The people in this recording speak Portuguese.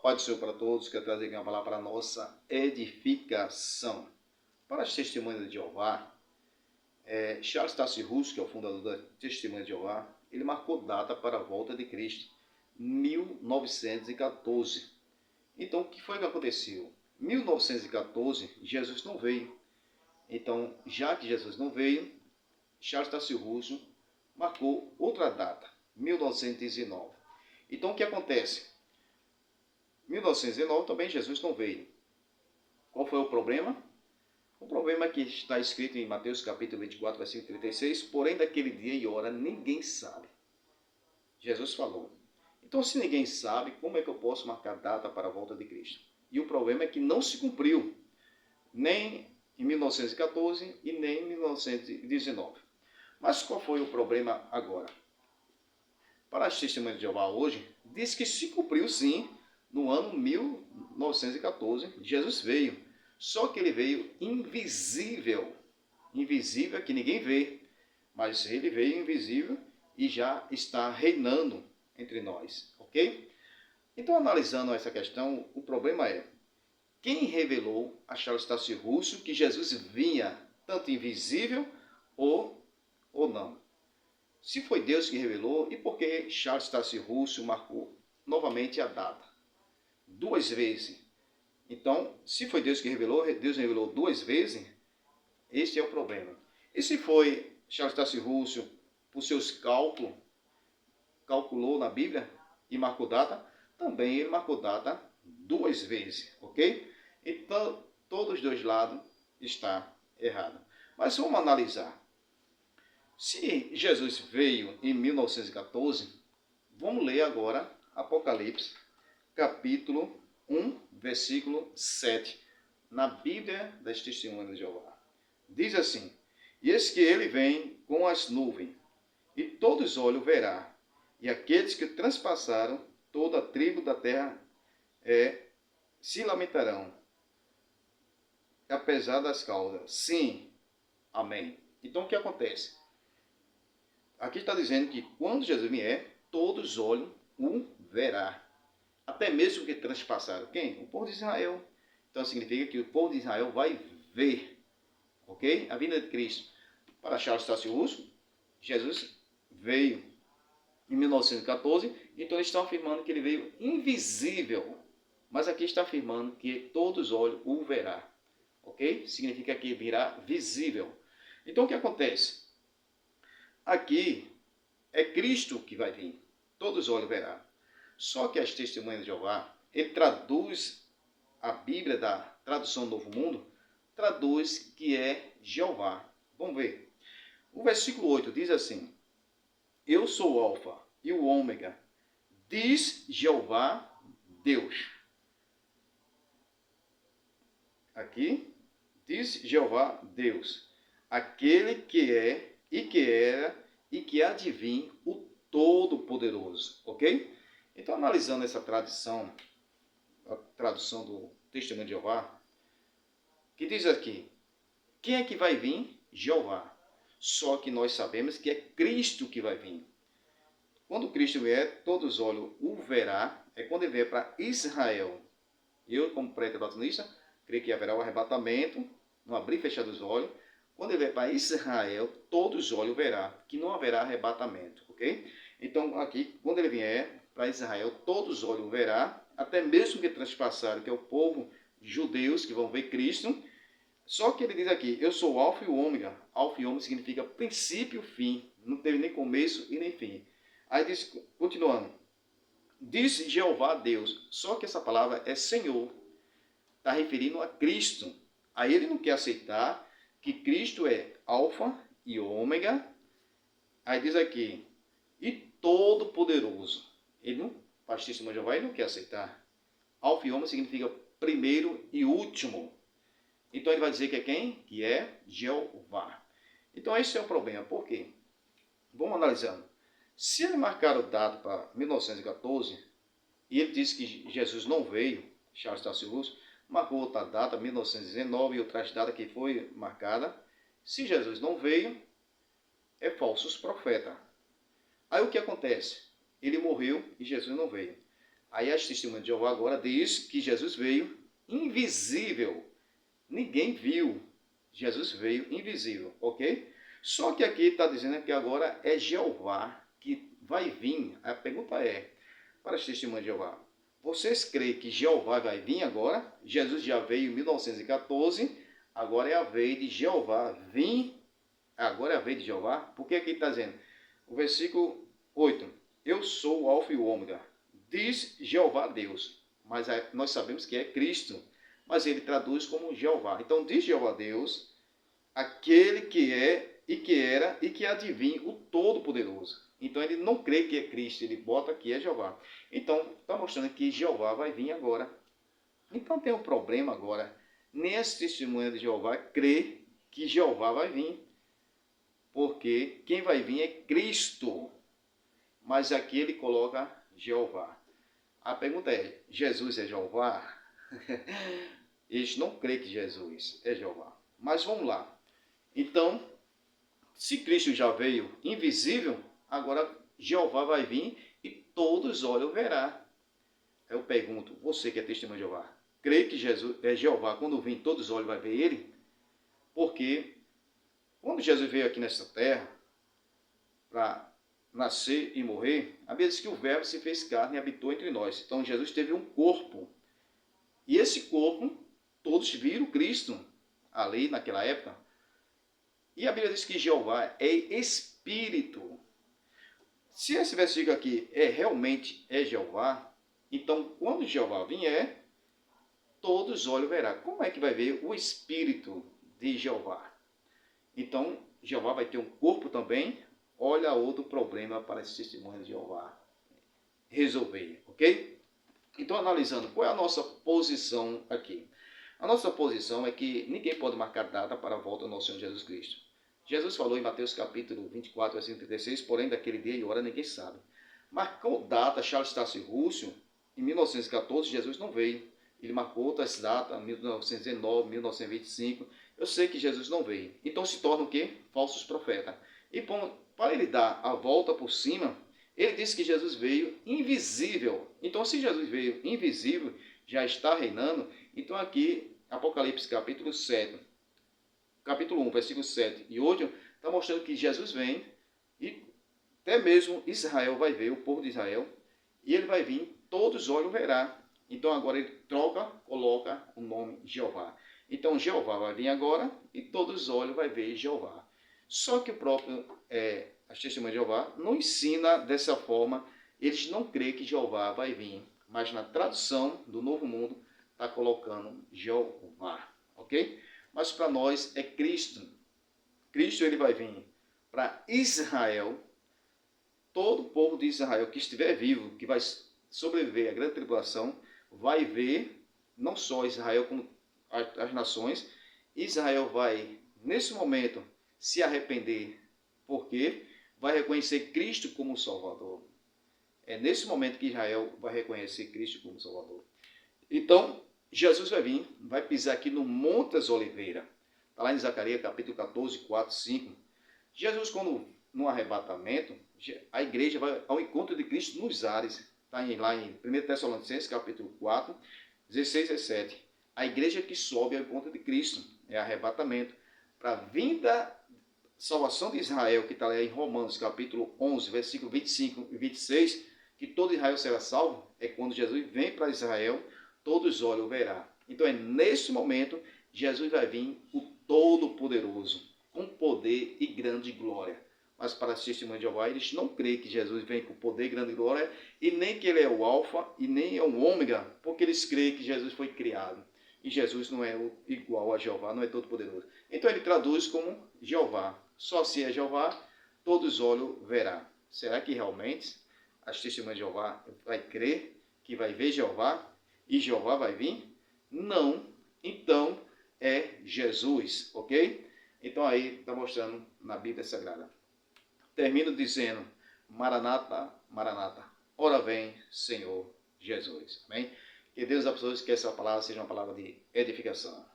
paz do Senhor para todos, quero trazer aqui uma palavra para a nossa edificação. Para as testemunhas de Jeová, Charles Taze Russell, que é o fundador da Testemunha de Jeová, ele marcou data para a volta de Cristo, 1914. Então, o que foi que aconteceu? 1914, Jesus não veio. Então, já que Jesus não veio, Charles Taze Russell marcou outra data, 1919. Então, o que acontece? 1919 também Jesus não veio. Qual foi o problema? O problema é que está escrito em Mateus capítulo 24, versículo 36, porém daquele dia e hora ninguém sabe. Jesus falou. Então, se ninguém sabe, como é que eu posso marcar data para a volta de Cristo? E o problema é que não se cumpriu, nem em 1914 e nem em 1919. Mas qual foi o problema agora? Para as testemunhas de Jeová hoje, diz que se cumpriu sim, no ano 1914, Jesus veio. Só que ele veio invisível. Invisível que ninguém vê. Mas ele veio invisível e já está reinando entre nós. Ok? Então, analisando essa questão, o problema é: quem revelou a Charles Taze Russell que Jesus vinha tanto invisível ou não? Se foi Deus que revelou, e por que Charles Taze Russell marcou novamente a data? Duas vezes. Então, se foi Deus que revelou, Deus revelou duas vezes, esse é o problema. E se foi Charles Taze Russell, por seus cálculos, calculou na Bíblia e marcou data, também ele marcou data duas vezes, ok? Então, todos os dois lados está errado. Mas vamos analisar. Se Jesus veio em 1914, vamos ler agora Apocalipse, capítulo 1, versículo 7, na Bíblia das Testemunhas de Jeová. Diz assim: e eis que ele vem com as nuvens, e todos os olhos verá, e aqueles que transpassaram toda a tribo da terra se lamentarão, apesar das causas. Sim, amém. Então o que acontece? Aqui está dizendo que quando Jesus vier, todos os olhos o verá. Até mesmo que transpassaram. Quem? O povo de Israel. Então significa que o povo de Israel vai ver, ok? A vinda de Cristo. Para Charles Taze Russell, Jesus veio em 1914, então eles estão afirmando que ele veio invisível. Mas aqui está afirmando que todos os olhos o verá, ok? Significa que virá visível. Então o que acontece? Aqui é Cristo que vai vir, todos os olhos verá. Só que as testemunhas de Jeová, ele traduz a Bíblia da tradução do Novo Mundo, traduz que é Jeová. Vamos ver. O versículo 8 diz assim: eu sou o Alfa e o Ômega, diz Jeová Deus. Aqui, diz Jeová Deus, aquele que é e que era e que há de vir, o Todo-Poderoso. Ok? Então, analisando essa tradição, a tradução do Testemunho de Jeová, que diz aqui: quem é que vai vir? Jeová. Só que nós sabemos que é Cristo que vai vir. Quando Cristo vier, todos os olhos o verá. É quando ele vier para Israel. Eu, como pré-terapeuta, creio que haverá o arrebatamento, no abrir e fechar dos olhos. Quando ele vier para Israel, todos os olhos verá, que não haverá arrebatamento, ok? Então, aqui, quando ele vier para Israel, todos os olhos verá, até mesmo que transpassaram, que é o povo judeus que vão ver Cristo. Só que ele diz aqui: eu sou o Alfa e o Ômega. Alfa e Ômega significa princípio e fim. Não teve nem começo e nem fim. Aí diz, continuando: diz Jeová Deus. Só que essa palavra é Senhor. Está referindo a Cristo. Aí ele não quer aceitar que Cristo é Alfa e Ômega. Aí diz aqui: e Todo-Poderoso. Ele não, pastor de Jeová, ele não quer aceitar. Alfa e Ômega significa primeiro e último. Então ele vai dizer que é quem? Que é Jeová. Então esse é o problema. Por quê? Vamos analisando. Se ele marcar o dado para 1914, e ele disse que Jesus não veio, Charles Taze Russell marcou outra data, 1919, e outras datas que foi marcada. Se Jesus não veio, é falsos profeta. Aí o que acontece? Ele morreu e Jesus não veio. Aí as testemunhas de Jeová agora diz que Jesus veio invisível. Ninguém viu. Jesus veio invisível, ok? Só que aqui está dizendo que agora é Jeová que vai vir. A pergunta é, para as testemunhas de Jeová, vocês creem que Jeová vai vir agora? Jesus já veio em 1914, agora é a vez de Jeová vir. Agora é a vez de Jeová? Porque aqui está dizendo, o versículo 8, eu sou o Alfa e o Ômega, diz Jeová Deus, mas nós sabemos que é Cristo, mas ele traduz como Jeová. Então diz Jeová Deus, aquele que é e que era e que há de vir, o Todo-Poderoso. Então ele não crê que é Cristo, ele bota que é Jeová. Então está mostrando que Jeová vai vir agora. Então tem um problema agora. Nem as testemunhas de Jeová crê que Jeová vai vir. Porque quem vai vir é Cristo. Mas aqui ele coloca Jeová. A pergunta é, Jesus é Jeová? Eles não creem que Jesus é Jeová. Mas vamos lá. Então, se Cristo já veio invisível, agora Jeová vai vir e todos olhos verá. Eu pergunto, você que é testemunho de Jeová, crê que Jesus é Jeová, quando vir todos os olhos vai ver ele? Porque quando Jesus veio aqui nesta terra, para nascer e morrer, a Bíblia diz que o verbo se fez carne e habitou entre nós. Então Jesus teve um corpo. E esse corpo, todos viram Cristo ali naquela época. E a Bíblia diz que Jeová é Espírito. Se esse versículo aqui realmente é Jeová, então quando Jeová vier, todos os olhos verão. Como é que vai ver o Espírito de Jeová? Então Jeová vai ter um corpo também. Olha outro problema para esse testemunho de Jeová resolver, ok? Então analisando, qual é a nossa posição aqui? A nossa posição é que ninguém pode marcar data para a volta do nosso Senhor Jesus Cristo. Jesus falou em Mateus capítulo 24, versículo 36, porém daquele dia e hora ninguém sabe. Marcou data Charles Tasso Russell, em 1914 Jesus não veio. Ele marcou outras datas, 1919, 1925. Eu sei que Jesus não veio. Então se torna o quê? Falsos profetas. E para ele dar a volta por cima, ele disse que Jesus veio invisível. Então se Jesus veio invisível, já está reinando, então aqui, Apocalipse capítulo 7, capítulo 1, versículo 7 e 8, está mostrando que Jesus vem e até mesmo Israel vai ver, o povo de Israel, e ele vai vir, todos os olhos verá. Então agora ele coloca o nome Jeová. Então Jeová vai vir agora e todos os olhos vai ver Jeová. Só que o próprio, as testemunhas de Jeová não ensina dessa forma, eles não creem que Jeová vai vir. Mas na tradução do Novo Mundo está colocando Jeová, ok? Mas para nós é Cristo. Cristo ele vai vir para Israel. Todo o povo de Israel que estiver vivo, que vai sobreviver à grande tribulação, vai ver, não só Israel como as nações. Israel vai, nesse momento, se arrepender, porque vai reconhecer Cristo como Salvador. É nesse momento que Israel vai reconhecer Cristo como Salvador. Então, Jesus vai vir, vai pisar aqui no Monte das Oliveiras. Está lá em Zacarias capítulo 14, 4, 5. Jesus, quando no arrebatamento, a igreja vai ao encontro de Cristo nos ares. Está lá em 1 Tessalonicenses capítulo 4, 16 e 17. A igreja que sobe ao encontro de Cristo é arrebatamento. Para a vinda, salvação de Israel, que está lá em Romanos capítulo 11, versículo 25 e 26, que todo Israel será salvo, é quando Jesus vem para Israel, todos os olhos verá. Então é nesse momento, Jesus vai vir o Todo-Poderoso, com poder e grande glória. Mas para as testemunhas de Jeová, eles não creem que Jesus vem com poder e grande glória, e nem que ele é o alfa, e nem é o ômega, porque eles creem que Jesus foi criado. E Jesus não é igual a Jeová, não é todo-poderoso. Então ele traduz como Jeová. Só se é Jeová, todos os olhos verá. Será que realmente as testemunhas de Jeová vai crer que vai ver Jeová e Jeová vai vir? Não. Então é Jesus, ok? Então aí está mostrando na Bíblia Sagrada. Termino dizendo, Maranata, Maranata, ora vem, Senhor Jesus. Amém? Que Deus abençoe, que essa palavra seja uma palavra de edificação.